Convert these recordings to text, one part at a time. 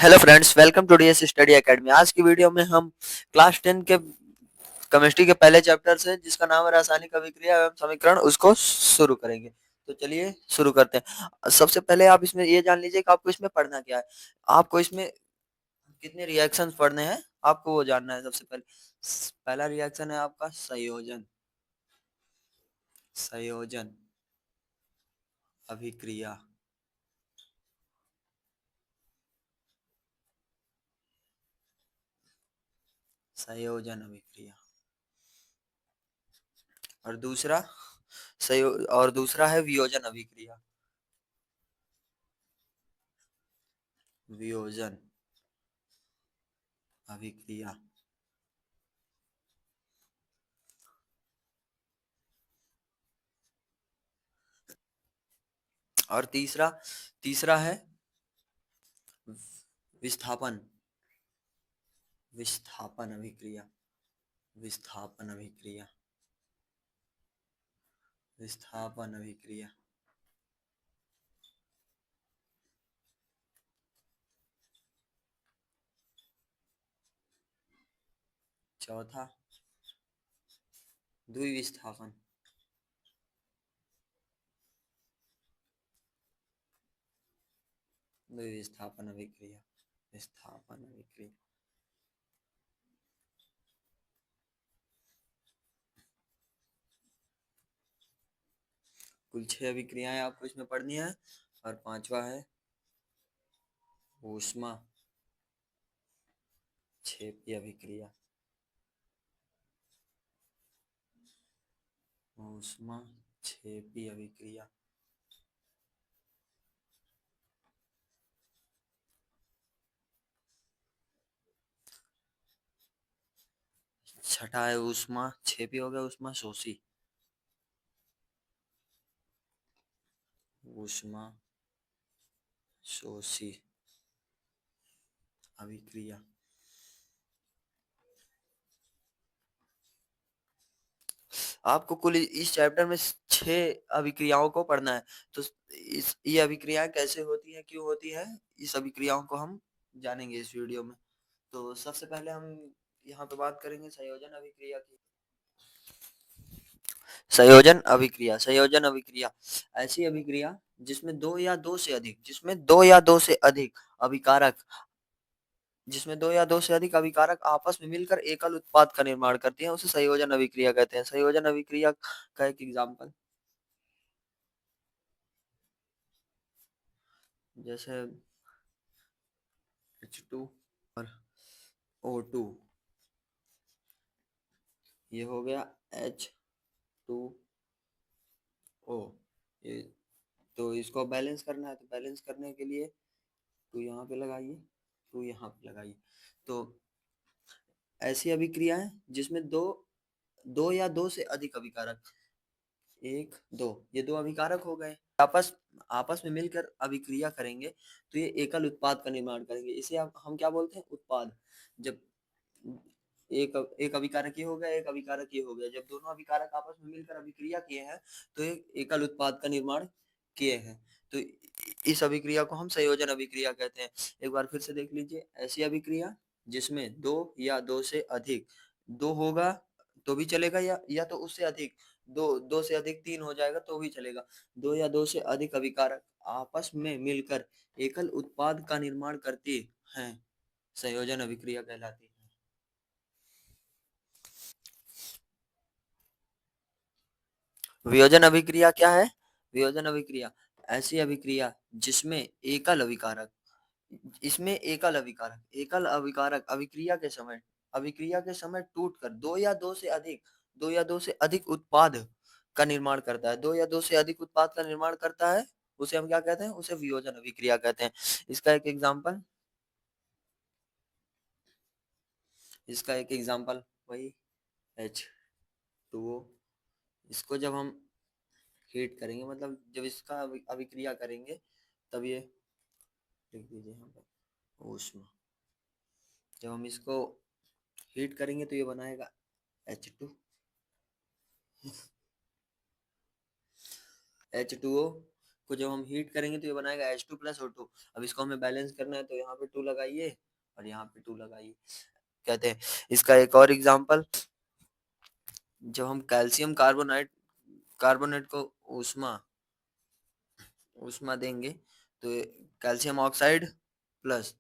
Hello friends, welcome to DS study academy. आज की video में हम क्लास 10 के केमिस्ट्री के पहले चैप्टर से, जिसका नाम है रासायनिक अभिक्रिया एवं समीकरण, उसको शुरू करेंगे। तो चलिए शुरू करते हैं। सबसे पहले आप इसमें ये जान लीजिए कि आपको इसमें पढ़ना क्या है। आपको इसमें कितने रिएक्शंस पढ़ने हैं, आपको वो जानना है। सबसे पहले पहला रिएक्शन है आपका संयोजन। संयोजन अभिक्रिया। संयोजन अभिक्रिया। और दूसरा और दूसरा है वियोजन अभिक्रिया। वियोजन अभिक्रिया। और तीसरा तीसरा है विस्थापन। विस्थापन अभिक्रिया। विस्थापन अभिक्रिया। विस्थापन अभिक्रिया। चौथा द्विविस्थापन। द्विविस्थापन अभिक्रिया। विस्थापन अभिक्रिया। कुल 6 अभिक्रियाएं आपको इसमें पढ़नी है। और पांचवा है ऊष्मा क्षेपी अभिक्रिया। ऊष्मा क्षेपी अभिक्रिया। छठा है ऊष्मा क्षेपी, हो गया ऊष्मा शोषी। ऊष्मा शोषी अभिक्रिया। आपको कुल इस चैप्टर में 6 अभिक्रियाओं को पढ़ना है। तो इस ये अभिक्रियाएं कैसे होती हैं, क्यों होती है, इस अभिक्रियाओं को हम जानेंगे इस वीडियो में। तो सबसे पहले हम यहाँ पे बात करेंगे संयोजन अभिक्रिया की। संयोजन अभिक्रिया। संयोजन अभिक्रिया ऐसी अभिक्रिया जिसमें दो या दो से अधिक अभिकारक आपस में मिलकर एकल उत्पाद का निर्माण करती हैं, उसे संयोजन अभिक्रिया कहते हैं। संयोजन अभिक्रिया का एक एग्जाम्पल जैसे H2 और O2, ये हो गया H2O। ये तो इसको बैलेंस करना है, तो बैलेंस करने के लिए टू यहाँ पे लगाइए, टू यहाँ पे लगाइए। तो ऐसी अभिक्रियाएं जिसमें दो दो या दो से अधिक अभिकारक, एक दो, ये दो अभिकारक हो गए, आपस आपस में मिलकर अभिक्रिया करेंगे तो ये एकल उत्पाद का निर्माण करेंगे। इसे हम क्या बोलते हैं, उत्पाद। जब एक एक अभिकारक ये हो गया, एक अभिकारक ये हो गया, जब दोनों अभिकारक आपस में मिलकर अभिक्रिया किए हैं तो एक एकल उत्पाद का निर्माण किए हैं। तो इस अभिक्रिया को हम संयोजन अभिक्रिया कहते हैं। एक बार फिर से देख लीजिए, ऐसी अभिक्रिया जिसमें दो या दो से अधिक, दो होगा तो भी चलेगा, या तो उससे अधिक, दो से अधिक तीन हो जाएगा तो भी चलेगा। दो या दो से अधिक अभिकारक आपस में मिलकर एकल उत्पाद का निर्माण करती हैं, संयोजन अभिक्रिया कहलाती है। वियोजन अभिक्रिया क्या है? वियोजन अभिक्रिया ऐसी अभिक्रिया जिसमें एकल अभिकारक, इसमें एकल अभिकारक अभिक्रिया के समय टूटकर दो या दो से अधिक उत्पाद का निर्माण करता है। दो या दो से अधिक उत्पाद का निर्माण करता है, उसे हम क्या कहते हैं, उसे वियोजन अभिक्रिया कहते हैं। इसका एक एग्जांपल इसका एक एग्जांपल वही H2O। इसको जब हम हीट करेंगे, मतलब जब इसका अभिक्रिया करेंगे, तब ये लिख दीजिए यहाँ पर ऊष्मा। जब हम इसको हीट करेंगे तो ये बनाएगा H2। H2O को जब हम हीट करेंगे तो ये बनाएगा H2 प्लस O2। अब इसको हमें बैलेंस करना है तो यहाँ पे 2 लगाइए और यहाँ पे 2 लगाइए। कहते हैं इसका एक और एग्जांपल, जब हम कैल्शियम कार्बोनेट को ऊष्मा ऊष्मा देंगे तो calcium oxide plus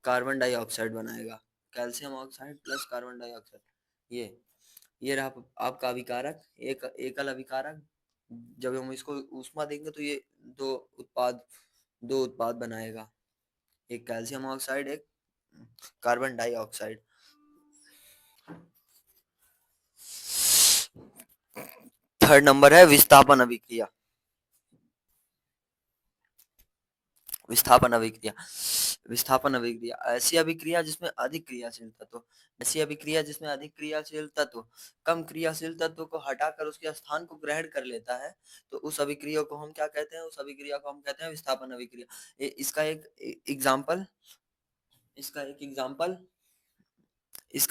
carbon dioxide बनाएगा। Calcium oxide plus carbon dioxide, ये रहा आपका अभिकारक, एक एकल अभिकारक। जब हम इसको ऊष्मा देंगे तो ये दो उत्पाद दो उत्पाद बनाएगा, एक कैल्शियम ऑक्साइड, एक कार्बन डाइऑक्साइड। थर्ड नंबर है विस्थापन अभिक्रिया। विस्थापन अभिक्रिया विस्थापन अभिक्रिया ऐसी अभिक्रिया जिसमें अधिक क्रियाशील तत्व ऐसी अभिक्रिया जिसमें अधिक क्रियाशील तत्व कम क्रियाशील तत्व को हटाकर उसके स्थान को ग्रहण कर लेता है, तो उस अभिक्रिया को हम क्या कहते हैं? उस अभिक्रिया को हम कहते हैं विस्थापन अभिक्रिया। इसका एक एग्जाम्पल इसका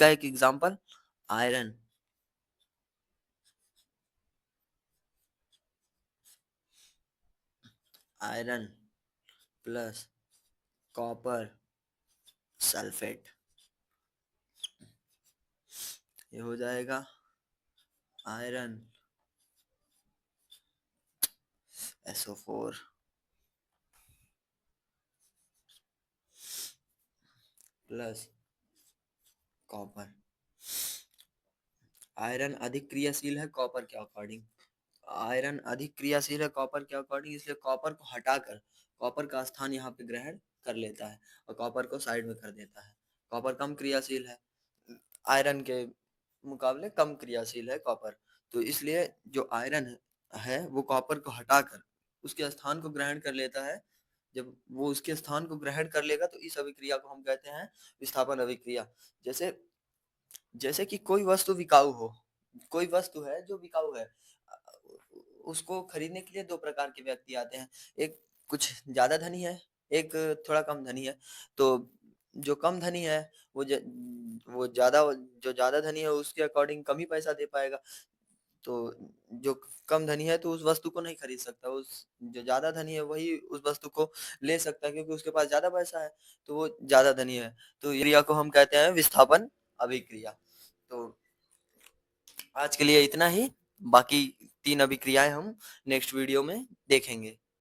एक example iron iron plus copper sulphate, ये हो जाएगा iron SO4 plus copper. Iron अधिक क्रियाशील है कॉपर के अकॉर्डिंग आयरन अधिक क्रियाशील है कॉपर के अकॉर्डिंग, इसलिए कॉपर को हटाकर कॉपर का स्थान यहाँ पे ग्रहण कर लेता है और कॉपर को साइड में कर देता है। कॉपर कम क्रियाशील है, आयरन के मुकाबले कम क्रियाशील है कॉपर, तो इसलिए जो आयरन है वो कॉपर को हटाकर उसके स्थान को ग्रहण कर लेता है। जब वो उसके स्थान को ग्रहण कर लेगा तो इस अभिक्रिया को हम कहते हैं विस्थापन अभिक्रिया। जैसे जैसे कि कोई वस्तु है जो बिकाऊ है, उसको खरीदने के लिए दो प्रकार के व्यक्ति आते हैं, एक कुछ ज्यादा धनी है, एक थोड़ा कम धनी है। तो जो कम धनी है वो ज, वो ज्यादा जो ज्यादा धनी है उसके अकॉर्डिंग कम ही पैसा दे पाएगा। तो जो कम धनी है तो उस वस्तु को नहीं खरीद सकता, उस जो ज्यादा धनी है वही उस वस्तु को ले सकता है क्योंकि उसके पास ज्यादा पैसा है, तो वो ज्यादा धनी है। तो ये क्रिया को हम कहते हैं विस्थापन अभिक्रिया। तो आज के लिए इतना ही, बाकी 3 अभिक्रियाएं हम नेक्स्ट वीडियो में देखेंगे।